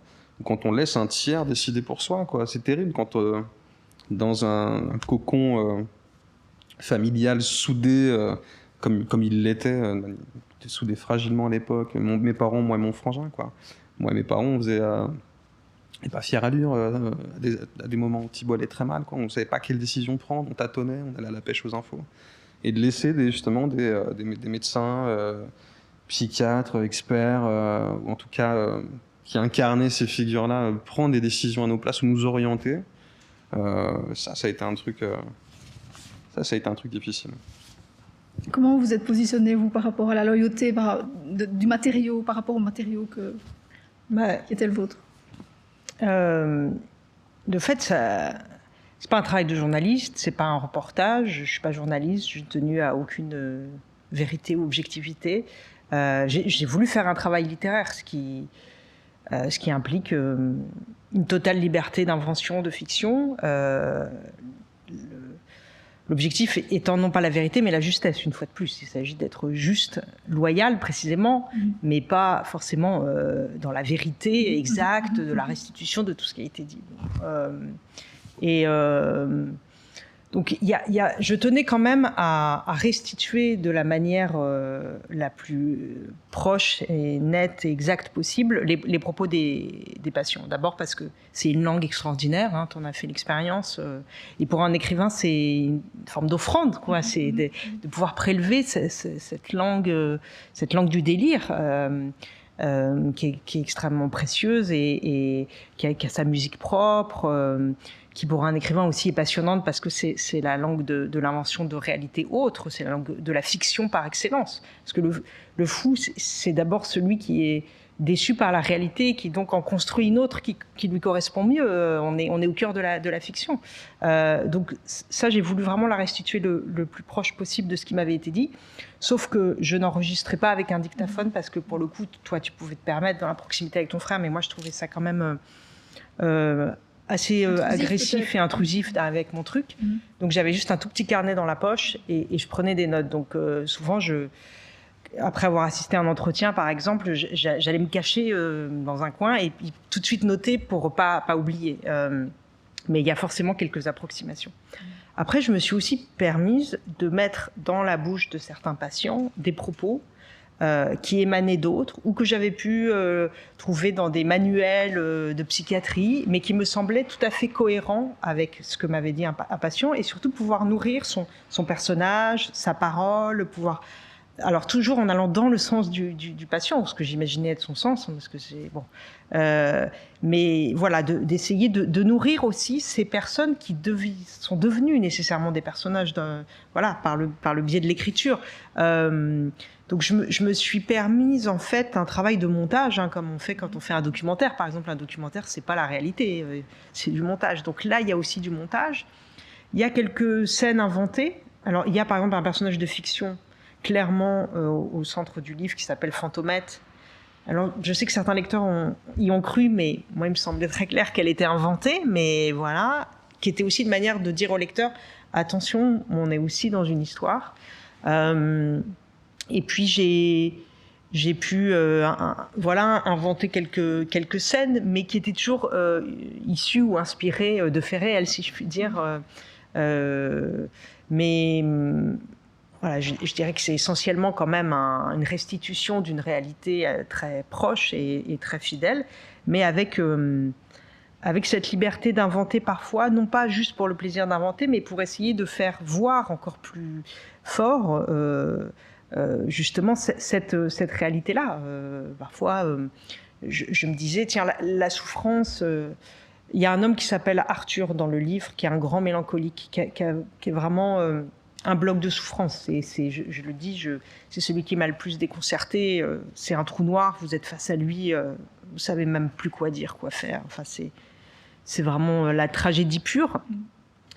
quand on laisse un tiers décider pour soi, quoi. C'est terrible quand dans un cocon familial soudé, comme il l'était, soudé fragilement à l'époque, mes parents, moi et mon frangin, quoi. Moi et mes parents, on faisait pas fier allure à des moments où Thibaut allait très mal, quoi. On ne savait pas quelle décision prendre, on tâtonnait, on allait à la pêche aux infos. Et de laisser justement des médecins, psychiatres, experts, ou en tout cas qui incarnaient ces figures-là, prendre des décisions à nos places ou nous orienter, ça a été un truc difficile. Comment vous êtes positionné, vous, par rapport à la loyauté du matériau, par rapport au matériau qui était le vôtre? De fait, c'est pas un travail de journaliste, c'est pas un reportage, je suis pas journaliste, je suis tenue à aucune vérité ou objectivité. J'ai voulu faire un travail littéraire, ce qui implique une totale liberté d'invention, de fiction. L'objectif étant non pas la vérité, mais la justesse, une fois de plus. Il s'agit d'être juste, loyal précisément, mais pas forcément dans la vérité exacte de la restitution de tout ce qui a été dit. Donc, je tenais quand même à restituer de la manière la plus proche et nette et exacte possible les propos des patients. D'abord parce que c'est une langue extraordinaire, hein, tu en as fait l'expérience. Et pour un écrivain, c'est une forme d'offrande, quoi. C'est de pouvoir prélever cette langue du délire. Qui est extrêmement précieuse et qui a sa musique propre, qui pour un écrivain aussi est passionnante parce que c'est la langue de l'invention de réalité autre, c'est la langue de la fiction par excellence. Parce que le fou, c'est d'abord celui qui est déçu par la réalité, qui donc en construit une autre qui lui correspond mieux. On est au cœur de la fiction. Donc ça, j'ai voulu vraiment la restituer le plus proche possible de ce qui m'avait été dit. Sauf que je n'enregistrais pas avec un dictaphone parce que pour le coup, toi, tu pouvais te permettre dans la proximité avec ton frère, mais moi, je trouvais ça quand même assez agressif et intrusif avec mon truc. Donc j'avais juste un tout petit carnet dans la poche et je prenais des notes. Donc souvent, après avoir assisté à un entretien, par exemple, j'allais me cacher dans un coin et puis tout de suite noter pour pas oublier. Mais il y a forcément quelques approximations. Après, je me suis aussi permise de mettre dans la bouche de certains patients des propos qui émanaient d'autres ou que j'avais pu trouver dans des manuels de psychiatrie, mais qui me semblaient tout à fait cohérents avec ce que m'avait dit un patient et surtout pouvoir nourrir son personnage, sa parole, pouvoir alors toujours en allant dans le sens du patient, ce que j'imaginais être son sens, parce que c'est bon. Mais voilà, d'essayer de nourrir aussi ces personnes qui sont devenues nécessairement des personnages, voilà, par le biais de l'écriture. Donc je me suis permise en fait un travail de montage, hein, comme on fait quand on fait un documentaire. Par exemple, un documentaire, c'est pas la réalité, c'est du montage. Donc là, il y a aussi du montage. Il y a quelques scènes inventées. Alors il y a par exemple un personnage de fiction clairement au centre du livre qui s'appelle Fantomette. Alors je sais que certains lecteurs y ont cru, mais moi il me semblait très clair qu'elle était inventée, mais voilà, qui était aussi une manière de dire au lecteur attention, on est aussi dans une histoire. Et puis j'ai pu voilà, inventer quelques scènes, mais qui étaient toujours issues ou inspirées de faits réels, si je puis dire. Mais voilà, je dirais que c'est essentiellement quand même une restitution d'une réalité très proche et très fidèle, mais avec cette liberté d'inventer parfois, non pas juste pour le plaisir d'inventer, mais pour essayer de faire voir encore plus fort justement cette réalité-là. Parfois, je me disais, tiens, la souffrance... il y a un homme qui s'appelle Arthur dans le livre, qui est un grand mélancolique, qui est vraiment un bloc de souffrance. Je le dis, c'est celui qui m'a le plus déconcerté. C'est un trou noir, vous êtes face à lui, vous savez même plus quoi dire, quoi faire. Enfin, c'est vraiment la tragédie pure.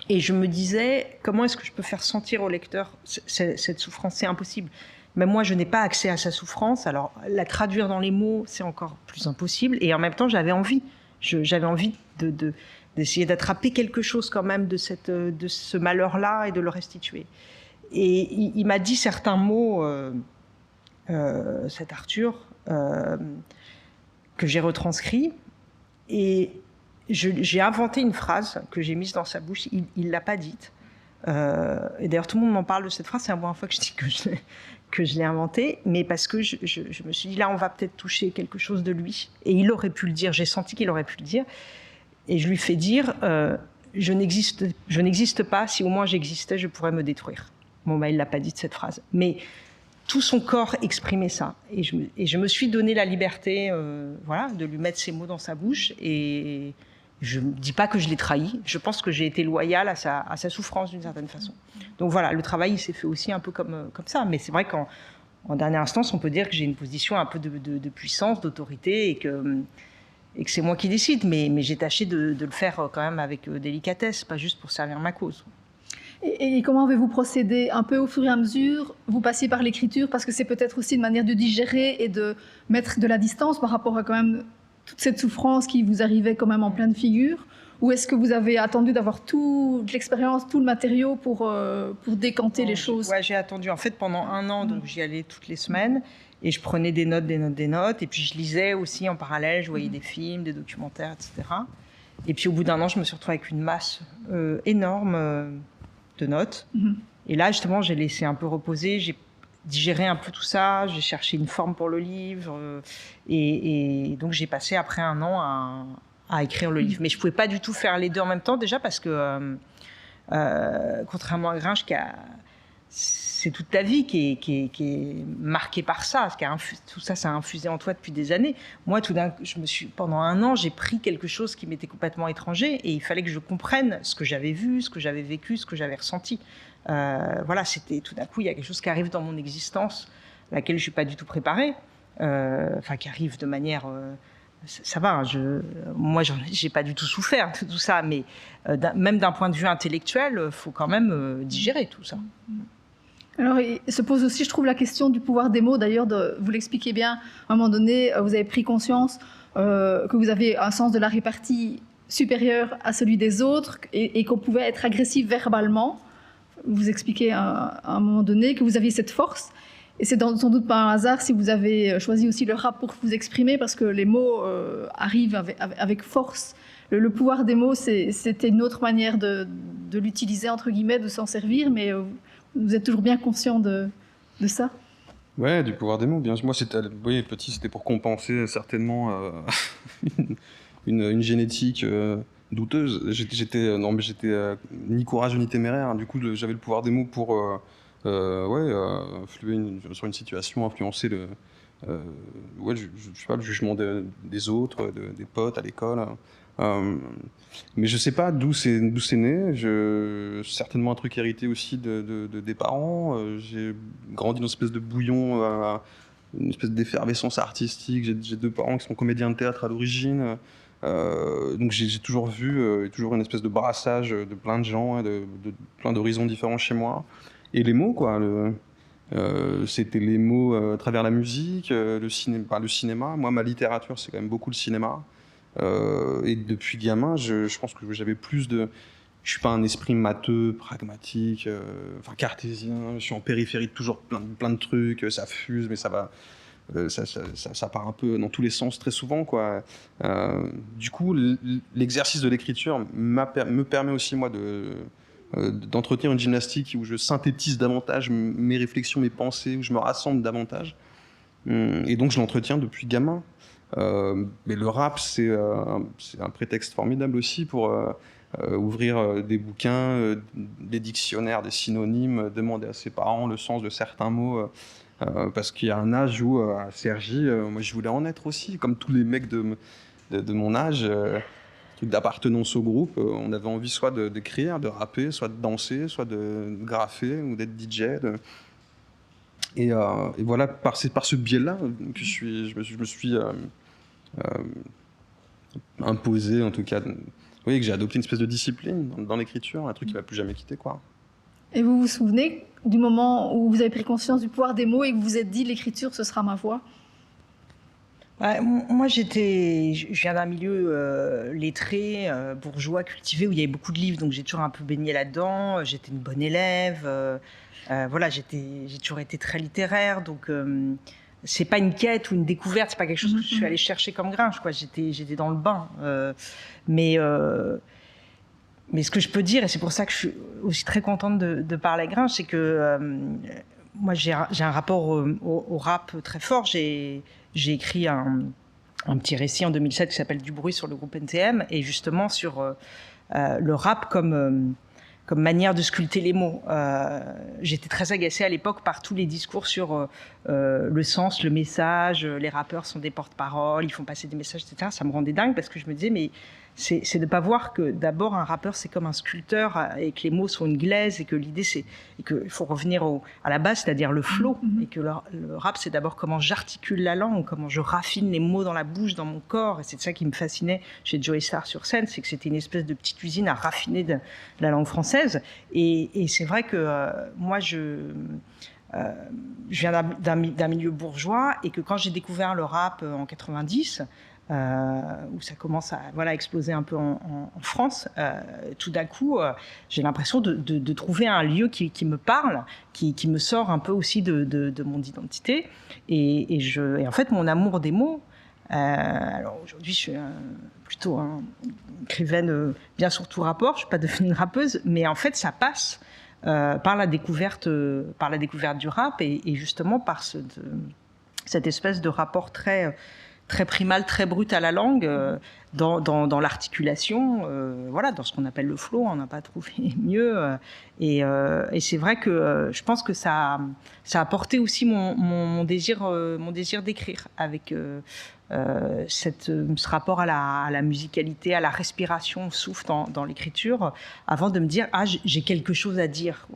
Et je me disais, comment est-ce que je peux faire sentir au lecteur cette souffrance? C'est impossible. Même moi, je n'ai pas accès à sa souffrance. Alors, la traduire dans les mots, c'est encore plus impossible. Et en même temps, j'avais envie. J'avais envie d'essayer d'attraper quelque chose quand même de ce malheur-là et de le restituer. Et il m'a dit certains mots, cet Arthur, que j'ai retranscrit. Et j'ai inventé une phrase que j'ai mise dans sa bouche. Il ne l'a pas dite. Et d'ailleurs, tout le monde m'en parle de cette phrase. C'est la première fois que je dis que je l'ai inventée. Mais parce que je me suis dit, là, on va peut-être toucher quelque chose de lui. Et il aurait pu le dire. J'ai senti qu'il aurait pu le dire. Et je lui fais dire, je n'existe pas. Si au moins j'existais, je pourrais me détruire. Bon, bah, il ne l'a pas dit de cette phrase. Mais tout son corps exprimait ça. Et je me suis donné la liberté voilà, de lui mettre ces mots dans sa bouche. Et je ne dis pas que je l'ai trahi. Je pense que j'ai été loyale à sa souffrance d'une certaine façon. Donc voilà, le travail, il s'est fait aussi un peu comme ça. Mais c'est vrai qu'en dernière instance, on peut dire que j'ai une position un peu de puissance, d'autorité, et que c'est moi qui décide. Mais j'ai tâché de le faire quand même avec délicatesse, pas juste pour servir ma cause. Et comment avez-vous procédé? Un peu au fur et à mesure, vous passiez par l'écriture, parce que c'est peut-être aussi une manière de digérer et de mettre de la distance par rapport à quand même toute cette souffrance qui vous arrivait quand même en pleine figure? Ou est-ce que vous avez attendu d'avoir toute l'expérience, tout le matériau pour décanter les choses? Ouais, j'ai attendu. En fait, pendant 1 an, donc j'y allais toutes les semaines. Et je prenais des notes. Et puis je lisais aussi en parallèle. Je voyais des films, des documentaires, etc. Et puis au bout d'1 an, je me suis retrouvée avec une masse énorme de notes. Et là, justement, j'ai laissé un peu reposer. J'ai digéré un peu tout ça. J'ai cherché une forme pour le livre. Et donc, j'ai passé après 1 an à écrire le livre. Mais je ne pouvais pas du tout faire les deux en même temps, déjà parce que, contrairement à Gringe, c'est toute ta vie qui est marquée par ça. Tout ça, ça a infusé en toi depuis des années. Moi, tout d'un coup, pendant 1 an, j'ai pris quelque chose qui m'était complètement étranger et il fallait que je comprenne ce que j'avais vu, ce que j'avais vécu, ce que j'avais ressenti. Voilà, c'était tout d'un coup, il y a quelque chose qui arrive dans mon existence, à laquelle je ne suis pas du tout préparée, enfin, qui arrive de manière... ça va, hein, moi, j'ai pas du tout souffert de tout ça, mais même d'un point de vue intellectuel, il faut quand même digérer tout ça. Alors, il se pose aussi, je trouve, la question du pouvoir des mots. D'ailleurs, vous l'expliquez bien, à un moment donné, vous avez pris conscience que vous avez un sens de la répartie supérieur à celui des autres et qu'on pouvait être agressif verbalement. Vous expliquez à un moment donné que vous aviez cette force. Et c'est sans doute pas un hasard si vous avez choisi aussi le rap pour vous exprimer, parce que les mots arrivent avec force. Le pouvoir des mots, c'était une autre manière de l'utiliser, entre guillemets, de s'en servir, mais vous êtes toujours bien conscient de ça? Ouais, du pouvoir des mots, bien sûr. Moi, oui, petit, c'était pour compenser certainement une génétique douteuse. J'étais ni courageux ni téméraire, hein. Du coup, j'avais le pouvoir des mots pour influer sur une situation, influencer je sais pas, le jugement des autres, des potes à l'école. Mais je sais pas d'où c'est né. Certainement un truc hérité aussi des parents. J'ai grandi dans une espèce de bouillon, une espèce d'effervescence artistique. J'ai 2 parents qui sont comédiens de théâtre à l'origine. Donc j'ai toujours vu toujours une espèce de brassage de plein de gens, de plein d'horizons différents chez moi. Et les mots, quoi. C'était les mots à travers la musique, le cinéma. Moi, ma littérature, c'est quand même beaucoup le cinéma. Et depuis gamin, je pense que j'avais plus de... Je suis pas un esprit matheux, pragmatique, cartésien. Je suis en périphérie de toujours plein de trucs. Ça fuse, mais ça va... ça part un peu dans tous les sens très souvent, quoi. Du coup, l'exercice de l'écriture me permet aussi, moi, d'entretenir une gymnastique où je synthétise davantage mes réflexions, mes pensées, où je me rassemble davantage. Et donc, je l'entretiens depuis gamin. Mais le rap, c'est un prétexte formidable aussi pour ouvrir des bouquins, des dictionnaires, des synonymes, demander à ses parents le sens de certains mots. Parce qu'il y a un âge où, à Cergy, moi je voulais en être aussi, comme tous les mecs de mon âge, truc d'appartenance au groupe. On avait envie soit d'écrire, de rapper, soit de danser, soit de graffer ou d'être DJ. Et voilà, par ce biais-là que je me suis imposé, en tout cas, oui, que j'ai adopté une espèce de discipline dans l'écriture, un truc qui ne va plus jamais quitter, quoi. Et vous vous souvenez du moment où vous avez pris conscience du pouvoir des mots et que vous vous êtes dit l'écriture, ce sera ma voie? Ouais, moi, je viens d'un milieu lettré, bourgeois, cultivé, où il y avait beaucoup de livres, donc j'ai toujours un peu baigné là-dedans. J'étais une bonne élève, voilà, j'ai toujours été très littéraire, donc c'est pas une quête ou une découverte, c'est pas quelque chose que je suis allée chercher comme Gringe, quoi. J'étais dans le bain, mais ce que je peux dire, et c'est pour ça que je suis aussi très contente de parler à Gringe, c'est que moi j'ai un rapport au rap très fort. J'ai écrit un petit récit en 2007 qui s'appelle Du bruit sur le groupe NTM, et justement sur le rap comme manière de sculpter les mots. J'étais très agacée à l'époque par tous les discours sur le sens, le message, les rappeurs sont des porte-paroles, ils font passer des messages, etc. Ça me rendait dingue parce que je me disais, mais c'est de ne pas voir que d'abord un rappeur c'est comme un sculpteur et que les mots sont une glaise et que l'idée c'est qu'il faut revenir à la base, c'est-à-dire le flow, et que le rap c'est d'abord comment j'articule la langue, comment je raffine les mots dans la bouche, dans mon corps, et c'est ça qui me fascinait chez Joey Starr sur scène, c'est que c'était une espèce de petite usine à raffiner de la langue française. Et c'est vrai que moi je viens d'un milieu bourgeois, et que quand j'ai découvert le rap en 90, où ça commence à exploser un peu en France, tout d'un coup, j'ai l'impression de trouver un lieu qui me parle, qui me sort un peu aussi de mon identité. Et en fait, mon amour des mots, alors aujourd'hui, je suis plutôt une écrivaine, bien surtout rapport, je ne suis pas devenue une rappeuse, mais en fait, ça passe par la découverte du rap, et justement par cette espèce de rapport très primal, très brut à la langue, dans l'articulation, dans ce qu'on appelle le flow. On n'a pas trouvé mieux. Et c'est vrai que je pense que ça a porté aussi mon désir d'écrire, avec ce rapport à la musicalité, à la respiration, au souffle dans l'écriture, avant de me dire « Ah, j'ai quelque chose à dire ».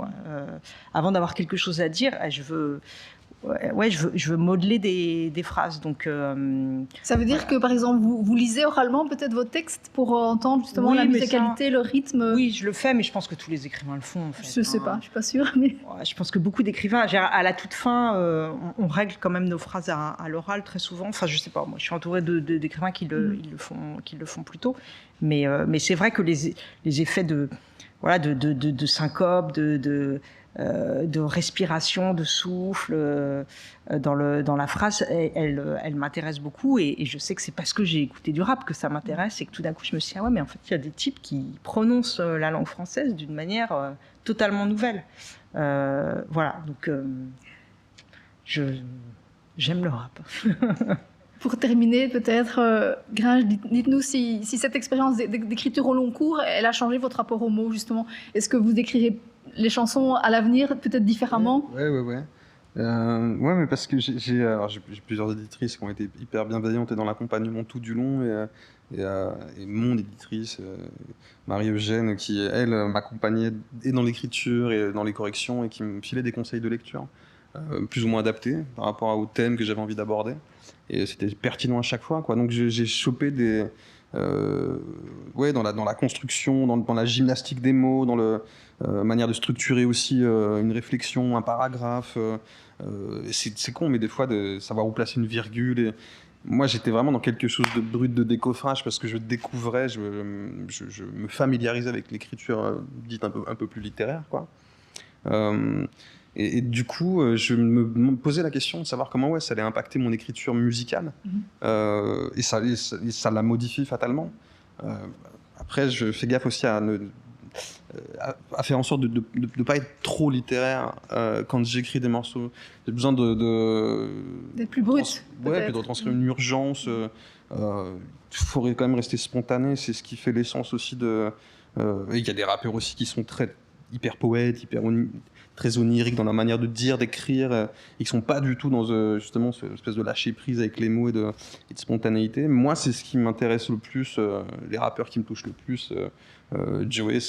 Avant d'avoir quelque chose à dire, je veux modeler des phrases. Donc, ça veut dire que, par exemple, vous lisez oralement peut-être vos textes pour entendre justement la musicalité, le rythme? Oui, je le fais, mais je pense que tous les écrivains le font, en fait. Je ne sais pas, je ne suis pas sûre. Mais... je pense que beaucoup d'écrivains, à la toute fin, on règle quand même nos phrases à l'oral très souvent. Enfin, je ne sais pas, moi je suis entourée d'écrivains qui le font plutôt. Mais c'est vrai que les effets de syncope, de respiration, de souffle dans la phrase, elle m'intéresse beaucoup, et je sais que c'est parce que j'ai écouté du rap que ça m'intéresse, et que tout d'un coup je me suis dit, ah ouais, mais en fait il y a des types qui prononcent la langue française d'une manière totalement nouvelle. Donc j'aime le rap. Pour terminer, peut-être, Gringe, dites-nous si cette expérience d'écriture au long cours, elle a changé votre rapport aux mots, justement. Est-ce que vous écrirez les chansons à l'avenir, peut-être différemment? Ouais. Ouais, mais parce que j'ai plusieurs éditrices qui ont été hyper bienveillantes et dans l'accompagnement tout du long, et mon éditrice, Marie-Eugène, qui, elle, m'accompagnait et dans l'écriture et dans les corrections et qui me filait des conseils de lecture, plus ou moins adaptés par rapport au thème que j'avais envie d'aborder. Et c'était pertinent à chaque fois, quoi. Donc j'ai chopé ouais, dans la construction, dans la gymnastique des mots, dans la manière de structurer aussi une réflexion, un paragraphe. C'est con, mais des fois, de savoir où placer une virgule. Et moi, j'étais vraiment dans quelque chose de brut de décoffrage parce que je découvrais, je me familiarisais avec l'écriture dite un peu plus littéraire, quoi. Et du coup, je me posais la question de savoir comment ça allait impacter mon écriture musicale. Et ça la modifie fatalement. Après, je fais gaffe aussi à faire en sorte de ne pas être trop littéraire quand j'écris des morceaux. J'ai besoin D'être plus brut, ouais, puis de retranscrire une urgence. Il faudrait quand même rester spontané. C'est ce qui fait l'essence aussi de... Il y a des rappeurs aussi qui sont hyper poètes, très oniriques dans la manière de dire, d'écrire. Ils ne sont pas du tout dans justement cette espèce de lâcher prise avec les mots et de spontanéité. Moi, c'est ce qui m'intéresse le plus, les rappeurs qui me touchent le plus. Joey,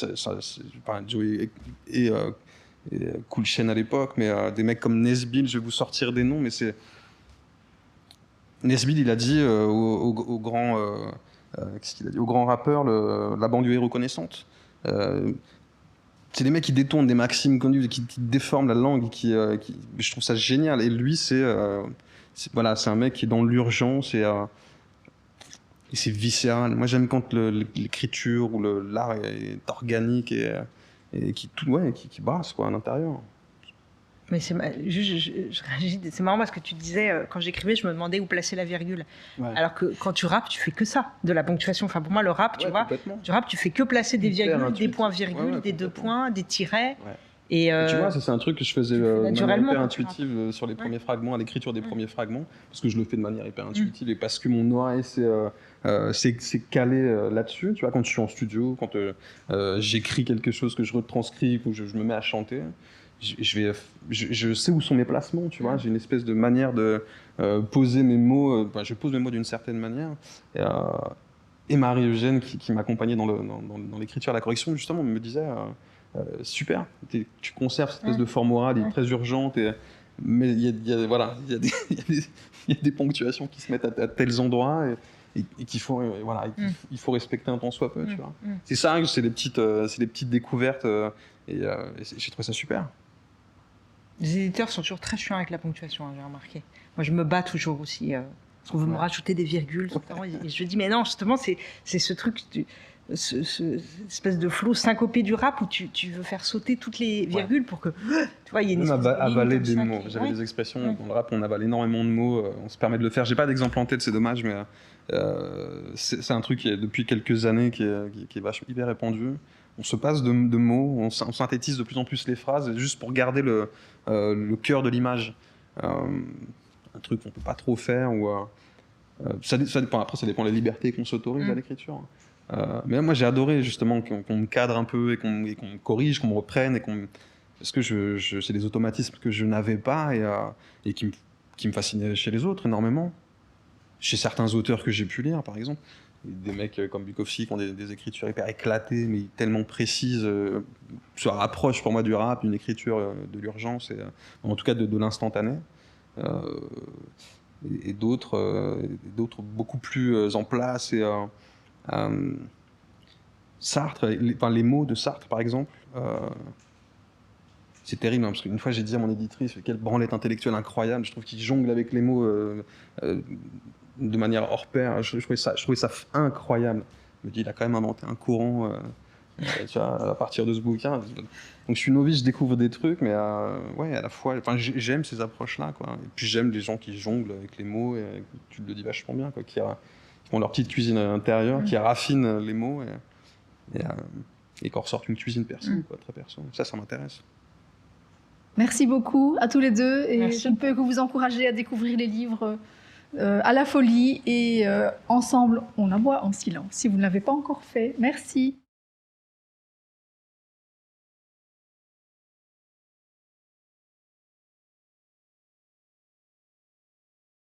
Joey et Cool Chain à l'époque, mais des mecs comme Nesbill, je vais vous sortir des noms, mais c'est... Nesbill, il a dit au grand... qu'est-ce qu'il a dit ? Au grand rappeur, la banlieue est reconnaissante. C'est des mecs qui détournent des maximes connues, qui déforment la langue, je trouve ça génial. Et lui, c'est un mec qui est dans l'urgence et c'est viscéral. Moi, j'aime quand l'écriture ou l'art est organique et qui brasse quoi, à l'intérieur. Mais c'est marrant parce que tu disais, quand j'écrivais, je me demandais où placer la virgule. Ouais. Alors que quand tu rappes, tu fais que ça, de la ponctuation. Enfin, pour moi, le rap, tu vois, tu rappes, tu fais que placer des virgules, des points-virgules, des deux points, des tirets. Ouais. Et tu vois, ça c'est un truc que je faisais naturellement, hyper intuitive sur les premiers fragments, à l'écriture des premiers fragments, parce que je le fais de manière hyper intuitive et parce que mon oreille s'est calé là-dessus. Tu vois, quand je suis en studio, quand j'écris quelque chose que je retranscris ou je me mets à chanter, je sais où sont mes placements, tu vois. J'ai une espèce de manière de poser mes mots. Je pose mes mots d'une certaine manière. Et Marie-Eugène, qui m'accompagnait dans l'écriture, la correction, justement, me disait super, tu conserves cette espèce de forme orale très urgente, mais il y a des ponctuations qui se mettent à tels endroits et qu'il faut, il faut respecter un tant soit peu, tu vois. C'est ça, c'est des petites découvertes et j'ai trouvé ça super. Les éditeurs sont toujours très chiants avec la ponctuation, j'ai remarqué. Moi, je me bats toujours aussi. Parce qu'on veut me rajouter des virgules. Et je dis, mais non, justement, c'est ce truc, cette espèce de flow syncopé du rap où tu veux faire sauter toutes les virgules pour que, tu vois, il y ait une espèce avaler des mots. J'avais des expressions, dans le rap, on avale énormément de mots, on se permet de le faire. J'ai pas d'exemple en tête, c'est dommage, mais c'est un truc qui est depuis quelques années qui est vachement hyper répandu. On se passe de mots, on synthétise de plus en plus les phrases, juste pour garder le cœur de l'image. Un truc qu'on peut pas trop faire, ou ça dépend. Après, ça dépend des libertés qu'on s'autorise à l'écriture. Mais moi, j'ai adoré justement qu'on me cadre un peu et qu'on me corrige, qu'on me reprenne, parce que c'est des automatismes que je n'avais pas et qui me fascinaient chez les autres énormément. Chez certains auteurs que j'ai pu lire, par exemple. Des mecs comme Bukowski qui ont des écritures hyper éclatées, mais tellement précises, ça rapproche pour moi du rap, une écriture de l'urgence, et en tout cas de l'instantané. Et d'autres beaucoup plus en place. Et Sartre, les mots de Sartre, par exemple, c'est terrible, hein, parce qu'une fois j'ai dit à mon éditrice, quelle branlette intellectuelle incroyable, je trouve qu'il jongle avec les mots de manière hors pair. Je trouvais ça incroyable. Je me dis, il a quand même inventé un courant tu vois, à partir de ce bouquin. Donc je suis novice, je découvre des trucs, mais à la fois, j'aime ces approches-là, quoi. Et puis j'aime les gens qui jonglent avec les mots, et tu le dis vachement bien, quoi, qui font leur petite cuisine intérieure, qui raffinent les mots et qui ressortent une cuisine perso, quoi, très perso. Ça m'intéresse. Merci beaucoup à tous les deux, et je ne peux que vous encourager à découvrir les livres à la folie, et ensemble on aboie en silence si vous ne l'avez pas encore fait. Merci.